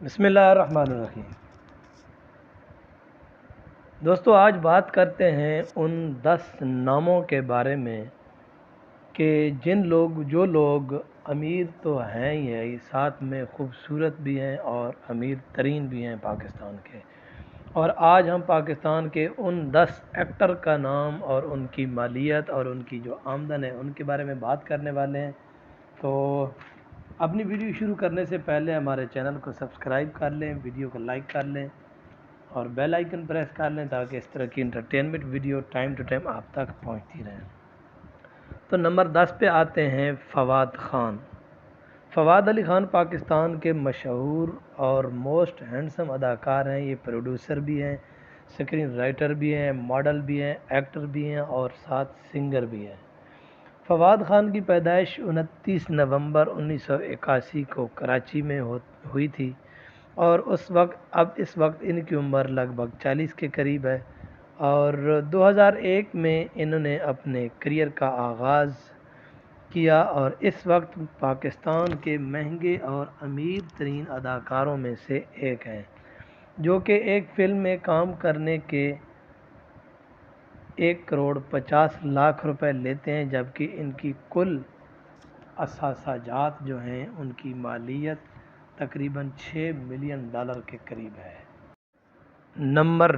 بسم اللہ الرحمن الرحیم۔ دوستو، آج بات کرتے ہیں ان 10 ناموں کے بارے میں کہ جو لوگ امیر تو ہیں ہی ہیں، ساتھ میں خوبصورت بھی ہیں اور امیر ترین بھی ہیں پاکستان کے۔ اور آج ہم پاکستان کے ان 10 ایکٹر کا نام اور ان کی مالیت اور ان کی جو آمدن ہے ان کے بارے میں بات کرنے والے ہیں۔ تو اپنی ویڈیو شروع کرنے سے پہلے ہمارے چینل کو سبسکرائب کر لیں، ویڈیو کو لائک کر لیں اور بیل آئیکن پریس کر لیں تاکہ اس طرح کی entertainment video time to time آپ تک پہنچتی رہیں۔ تو نمبر 10 پہ آتے ہیں فواد خان۔ فواد علی خان پاکستان کے مشہور اور موسٹ ہینڈسم اداکار ہیں۔ یہ پروڈیوسر بھی ہیں، اسکرین رائٹر بھی ہیں، ماڈل بھی ہیں، ایکٹر بھی ہیں اور ساتھ سنگر بھی ہیں۔ فواد خان کی پیدائش 29 نومبر 1981 کو کراچی میں ہوئی تھی اور اس وقت ان کی عمر لگ بھگ 40 کے قریب ہے، اور 2001 میں انہوں نے اپنے کریئر کا آغاز کیا اور اس وقت پاکستان کے مہنگے اور امیر ترین اداکاروں میں سے ایک ہیں، جو کہ ایک فلم میں کام کرنے کے 1,50,00,000 روپے لیتے ہیں، جبکہ ان کی کل اثاثہ جات جو ہیں ان کی مالیت تقریباً $6 ملین کے قریب ہے۔ نمبر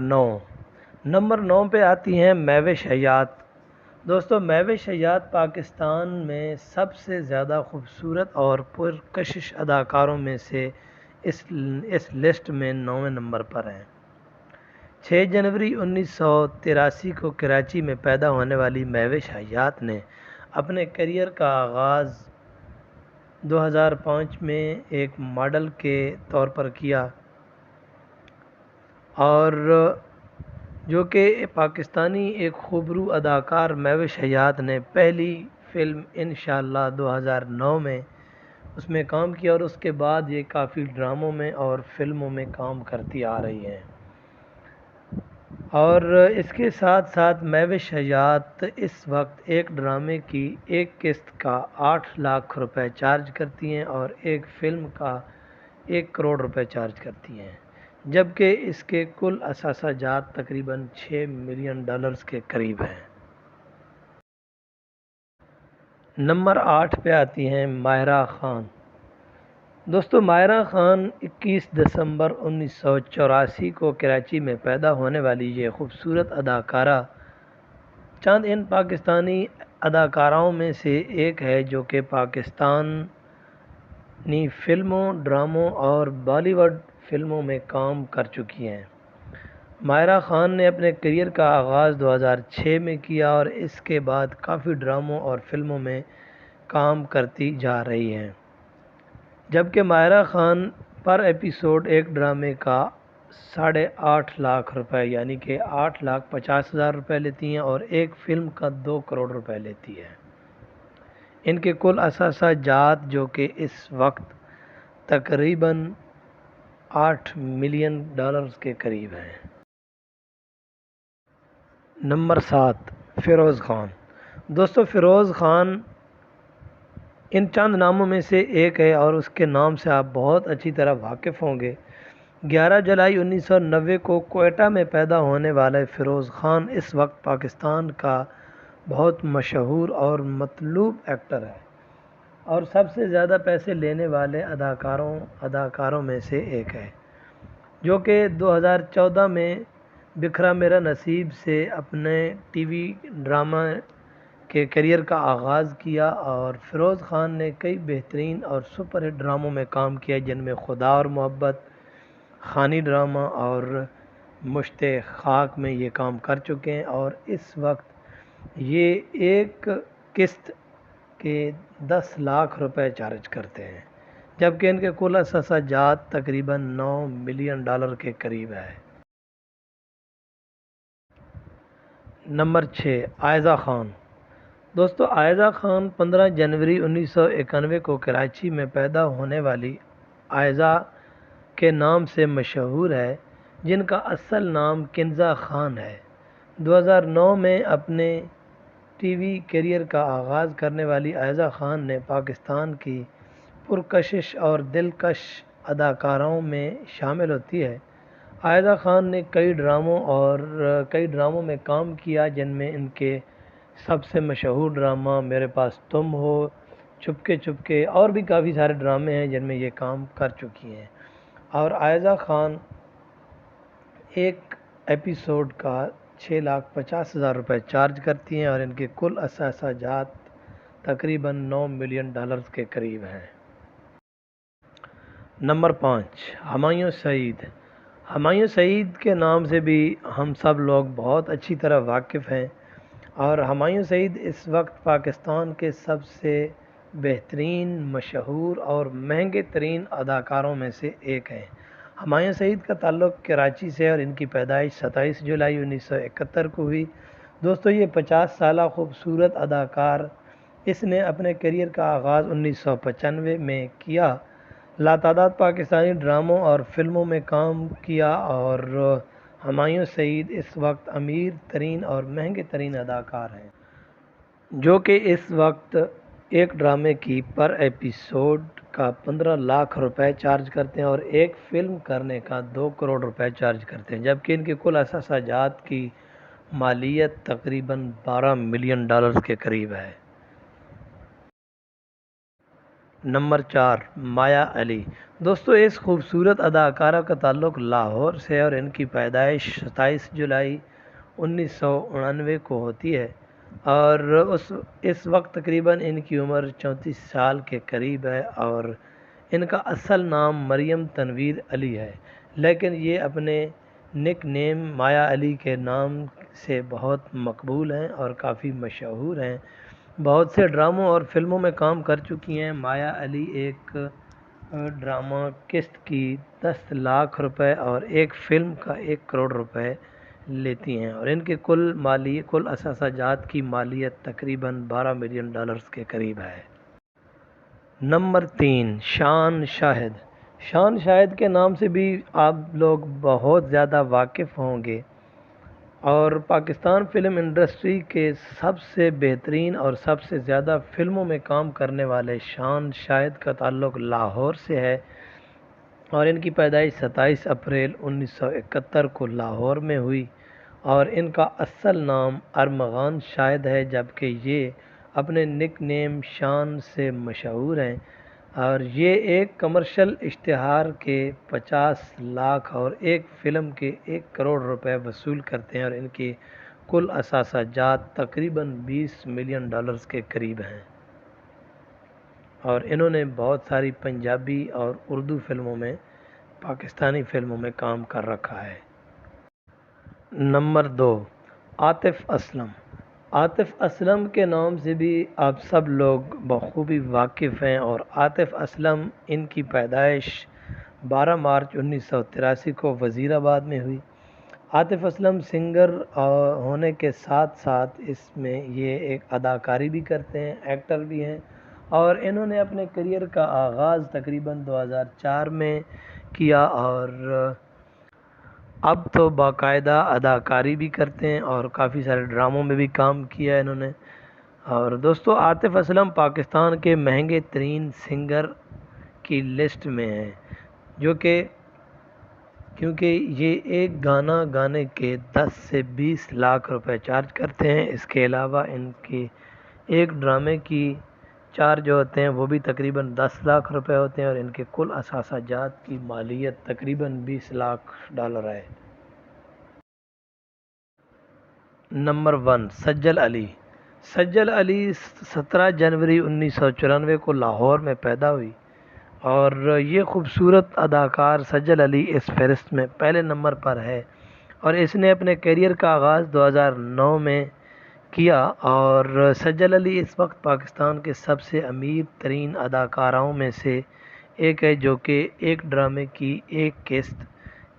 9 پہ آتی ہیں مہوش حیات۔ دوستو، مہوش حیات پاکستان میں سب سے زیادہ خوبصورت اور پرکشش اداکاروں میں سے اس لسٹ میں 9ویں نمبر پر ہیں۔ 6 جنوری 1983 کو کراچی میں پیدا ہونے والی مہوش حیات نے اپنے کریئر کا آغاز 2005 میں ایک ماڈل کے طور پر کیا، اور جو کہ پاکستانی ایک خوبرو اداکار مہوش حیات نے پہلی فلم انشاءاللہ 2009 میں اس میں کام کیا، اور اس کے بعد یہ کافی ڈراموں میں اور فلموں میں کام کرتی آ رہی ہیں۔ اور اس کے ساتھ ساتھ مہوش حیات اس وقت ایک ڈرامے کی ایک قسط کا 8 لاکھ روپے چارج کرتی ہیں اور ایک فلم کا 1 کروڑ روپے چارج کرتی ہیں، جبکہ اس کے کل اثاثہ جات تقریباً $6 ملین کے قریب ہیں۔ نمبر 8 پہ آتی ہیں ماہرہ خان۔ دوستو، ماہرہ خان 21 دسمبر 1984 کو کراچی میں پیدا ہونے والی یہ خوبصورت اداکارہ چند ان پاکستانی اداکاراؤں میں سے ایک ہے جو کہ پاکستانی فلموں، ڈراموں اور بالی ووڈ فلموں میں کام کر چکی ہیں۔ ماہرہ خان نے اپنے کریئر کا آغاز 2006 میں کیا اور اس کے بعد کافی ڈراموں اور فلموں میں کام کرتی جا رہی ہیں، جبکہ ماہرہ خان پر ایپیسوڈ ایک ڈرامے کا 8.5 لاکھ روپے یعنی کہ 8,50,000 روپے لیتی ہیں اور ایک فلم کا 2 کروڑ روپے لیتی ہے۔ ان کے کل اثاثہ جات جو کہ اس وقت تقریباً $8 ملین کے قریب ہیں۔ نمبر 7 فیروز خان۔ دوستو، فیروز خان ان چند ناموں میں سے ایک ہے اور اس کے نام سے آپ بہت اچھی طرح واقف ہوں گے۔ 11 جولائی 1990 کو کوئٹہ میں پیدا ہونے والے فیروز خان اس وقت پاکستان کا بہت مشہور اور مطلوب ایکٹر ہے اور سب سے زیادہ پیسے لینے والے اداکاروں میں سے ایک ہے، جو کہ 2014 میں بکھرا میرا نصیب سے اپنے ٹی وی ڈرامہ کے کریئر کا آغاز کیا، اور فیروز خان نے کئی بہترین اور سپر ہٹ ڈراموں میں کام کیا جن میں خدا اور محبت، خانی ڈرامہ اور مشت خاک میں یہ کام کر چکے ہیں، اور اس وقت یہ ایک قسط کے 10 لاکھ روپے چارج کرتے ہیں، جبکہ ان کے کل اثاثہ جات تقریباً $9 ملین کے قریب ہے۔ نمبر 6 عائزہ خان۔ دوستو، عائزہ خان 15 جنوری 1991 کو کراچی میں پیدا ہونے والی عائزہ کے نام سے مشہور ہے، جن کا اصل نام کنزہ خان ہے۔ 2009 میں اپنے ٹی وی کیریئر کا آغاز کرنے والی عائزہ خان نے پاکستان کی پرکشش اور دلکش اداکاروں میں شامل ہوتی ہے۔ عائدہ خان نے کئی ڈراموں میں کام کیا، جن میں ان کے سب سے مشہور ڈرامہ میرے پاس تم ہو، چپکے چپکے اور بھی کافی سارے ڈرامے ہیں جن میں یہ کام کر چکی ہیں۔ اور عائدہ خان ایک ایپیسوڈ کا 6,50,000 روپے چارج کرتی ہیں، اور ان کے کل اثاثہ جات تقریباً $9 ملین کے قریب ہیں۔ نمبر 5، ہمایوں سعید۔ ہمایوں سعید کے نام سے بھی ہم سب لوگ بہت اچھی طرح واقف ہیں، اور ہمایوں سعید اس وقت پاکستان کے سب سے بہترین، مشہور اور مہنگے ترین اداکاروں میں سے ایک ہیں۔ ہمایوں سعید کا تعلق کراچی سے، اور ان کی پیدائش 27 جولائی 1971 کو ہوئی۔ دوستو، یہ 50 سالہ خوبصورت اداکار، اس نے اپنے کیریئر کا آغاز 1995 میں کیا۔ لاتعداد پاکستانی ڈراموں اور فلموں میں کام کیا، اور ہمایوں سعید اس وقت امیر ترین اور مہنگے ترین اداکار ہیں، جو کہ اس وقت ایک ڈرامے کی پر ایپیسوڈ کا 15 لاکھ روپے چارج کرتے ہیں، اور ایک فلم کرنے کا 2 کروڑ روپے چارج کرتے ہیں، جبکہ ان کے کل اثاثہ جات کی مالیت تقریباً $12 ملین کے قریب ہے۔ نمبر 4، مایا علی۔ دوستو، اس خوبصورت اداکارہ کا تعلق لاہور سے، اور ان کی پیدائش 27 جولائی 1999 کو ہوتی ہے، اور اس وقت تقریباً ان کی عمر 34 سال کے قریب ہے، اور ان کا اصل نام مریم تنویر علی ہے، لیکن یہ اپنے نک نیم مایا علی کے نام سے بہت مقبول ہیں اور کافی مشہور ہیں۔ بہت سے ڈراموں اور فلموں میں کام کر چکی ہیں۔ مایا علی ایک ڈرامہ قسط کی 10 لاکھ روپے اور ایک فلم کا 1 کروڑ روپے لیتی ہیں، اور ان کے کل اثاثہ جات کی مالیت تقریباً $12 ملین کے قریب ہے۔ نمبر 3، شان شاہد۔ شان شاہد کے نام سے بھی آپ لوگ بہت زیادہ واقف ہوں گے، اور پاکستان فلم انڈسٹری کے سب سے بہترین اور سب سے زیادہ فلموں میں کام کرنے والے شان شاہد کا تعلق لاہور سے ہے، اور ان کی پیدائش 27 اپریل 1971 کو لاہور میں ہوئی، اور ان کا اصل نام ارمغان شاہد ہے، جبکہ یہ اپنے نک نیم شان سے مشہور ہیں، اور یہ ایک کمرشل اشتہار کے 50 لاکھ اور ایک فلم کے 1 کروڑ روپے وصول کرتے ہیں، اور ان کی کل اثاثہ جات تقریباً $20 ملین کے قریب ہیں، اور انہوں نے بہت ساری پنجابی اور اردو فلموں میں، پاکستانی فلموں میں کام کر رکھا ہے۔ نمبر 2، عاطف اسلم۔ عاطف اسلم کے نام سے بھی آپ سب لوگ بخوبی واقف ہیں، اور عاطف اسلم، ان کی پیدائش 12 مارچ 1983 کو وزیر آباد میں ہوئی۔ عاطف اسلم سنگر ہونے کے ساتھ ساتھ اس میں یہ ایک اداکاری بھی کرتے ہیں، ایکٹر بھی ہیں، اور انہوں نے اپنے کیریئر کا آغاز تقریباً 2004 میں کیا، اور اب تو باقاعدہ اداکاری بھی کرتے ہیں، اور کافی سارے ڈراموں میں بھی کام کیا ہے انہوں نے۔ اور دوستو، عاطف اسلم پاکستان کے مہنگے ترین سنگر کی لسٹ میں ہیں، کیونکہ یہ ایک گانا گانے کے 10 سے 20 لاکھ روپے چارج کرتے ہیں۔ اس کے علاوہ ان کے ایک ڈرامے کی چارج ہوتے ہیں، وہ بھی تقریباً 10 لاکھ روپے ہوتے ہیں، اور ان کے کل اثاثہ جات کی مالیت تقریباً $20 لاکھ ہے۔ نمبر 1، سجل علی۔ سجل علی 17 جنوری 1994 کو لاہور میں پیدا ہوئی، اور یہ خوبصورت اداکار سجل علی اس فہرست میں پہلے نمبر پر ہے، اور اس نے اپنے کیریئر کا آغاز 2009 میں کیا، اور سجل علی اس وقت پاکستان کے سب سے امیر ترین اداکاروں میں سے ایک ہے، جو کہ ایک ڈرامے کی ایک قسط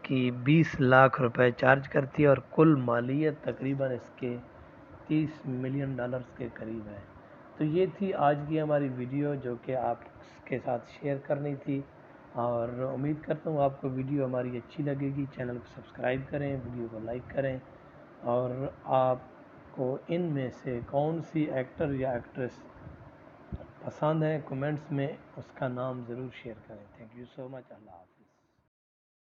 کی 20 لاکھ روپے چارج کرتی ہے، اور کل مالیت تقریباً اس کے $30 ملین کے قریب ہے۔ تو یہ تھی آج کی ہماری ویڈیو، جو کہ آپ کے ساتھ شیئر کرنی تھی، اور امید کرتا ہوں آپ کو ویڈیو ہماری اچھی لگے گی۔ چینل کو سبسکرائب کریں، ویڈیو کو لائک کریں، اور آپ کو ان میں سے کون سی ایکٹر یا ایکٹریس پسند ہے کمنٹس میں اس کا نام ضرور شیئر کریں. تھینک یو سو مچ. اللہ حافظ.